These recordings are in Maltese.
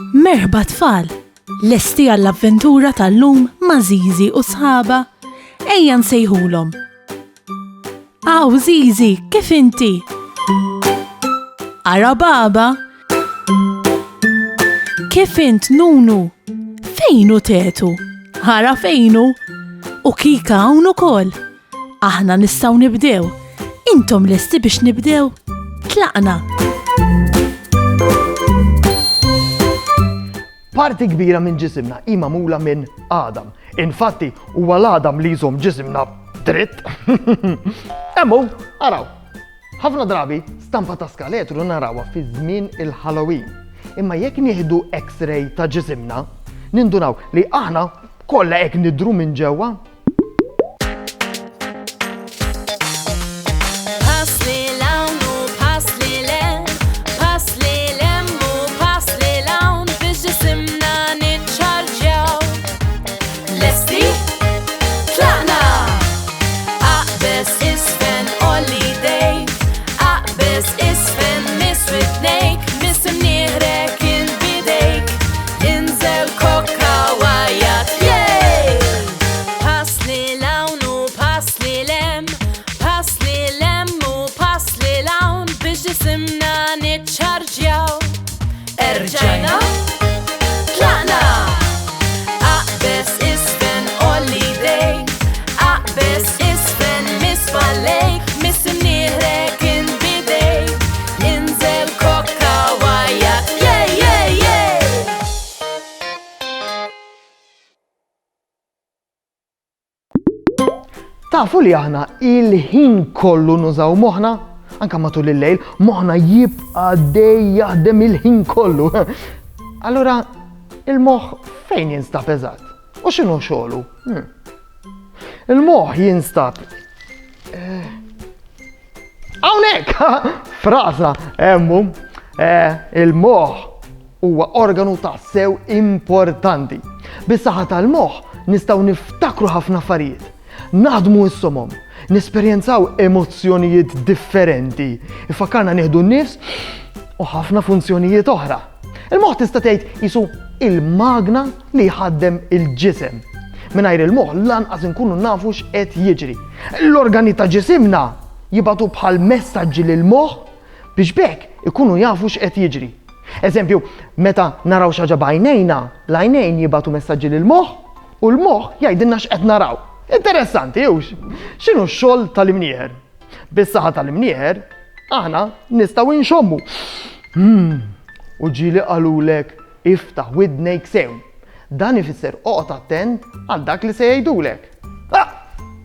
Merħba tfal, lesti għall-avventura tal-lum ma' Żiżi u sħaba, ejja nsejħulhom. Aw Żiżi, kif inti? Ara baba? Kif int Nunu? Fejnu tetu? Ara fejnu? U kika hawn ukoll. Aħna nistgħu nibdew. Intom lesti biex nibdew? Tlaqna. Parti kbira minn ġisimna hija magħmula minn għadam. Infatti huwa l-għadam li jżomm ġisimna dritt. Emmu, araw. Ħafna drabi stampa ta' skaletru narawha fi żmien il-Halloween. Imma jekk nieħdu X-ray ta' ġisimna, nindunaw li aħna kollha hekk nidhru minn ġewwa. Tafu li aħna il-ħin kollu nużaw moħħna, anke matul il-lejl, moħħna jibqa' dej jaħdem il-ħin kollu. Allura, il-moħħ fejn jinstab eżatt? U x'inhu xogħlu? Il-moħħ jinstab hawnhekk, frasa, emmu. Il-moħħ huwa organu tassew importanti. Bis-saħħa tal-moħħ nistgħu niftakru ħafna affarijiet. Naħdmu s-somom, nesperjenzaw emozzjonijiet differenti, ifakkarna nieħdu n-nifs u ħafna funzjonijiet oħra. Il-moħħ tista' tgħid isu il-magna li jħaddem il-ġisem. Mingħajr il-moħħ lanqas inkunu nafu x'qed jiġri. L-organi ta' ġisimna jibgħatu bħal messaġġi lil moħħ biex bekk ikunu jafu x'qed jiġri. Eżempju, meta naraw xi ħaġa b'għajnejna, l-għajnejn jibgħatu messaġġi lil moħħ u l-moħħ jgħidilna x'qed naraw. Interessanti, jux, x'inhu x-xogħol tal-imnieħer? Bis-saħħa tal-imnieħer, aħna nistgħu nxommu. U ġieli qalulek iftaħ widnejk sew. Dan ifisser oqgħod attent għal dak li se jgħidulek.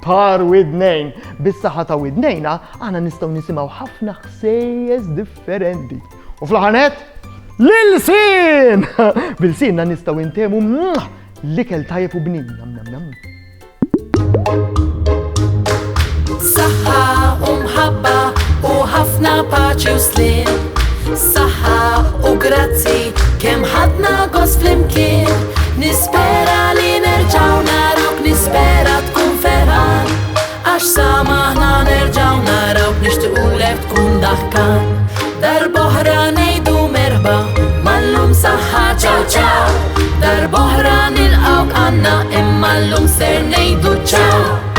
Par widnejn, bis-saħħa ta' widnejna aħna nistgħu nisimgħu ħafna ħsejjes differenti. U fl-ħanet, lil-sin! Bil-sinna nistgħu intemu l-ikel tajjeb u bnin. Saħħa u mħabba u ħafna paċi u slim. Saħħa u grazzi kemm ħadna gost flimkien. Nispera li nerġgħu narawk, nispera tkun ferħan. Għax samaħna nerġgħu narawk, nixtiequlek tkun daħkan. Darb'oħra ngħidu merħba, mallum saħħa ċaw ċaw. Darb'oħra nilqawk għandna imma llum ser ngħidu ċaw.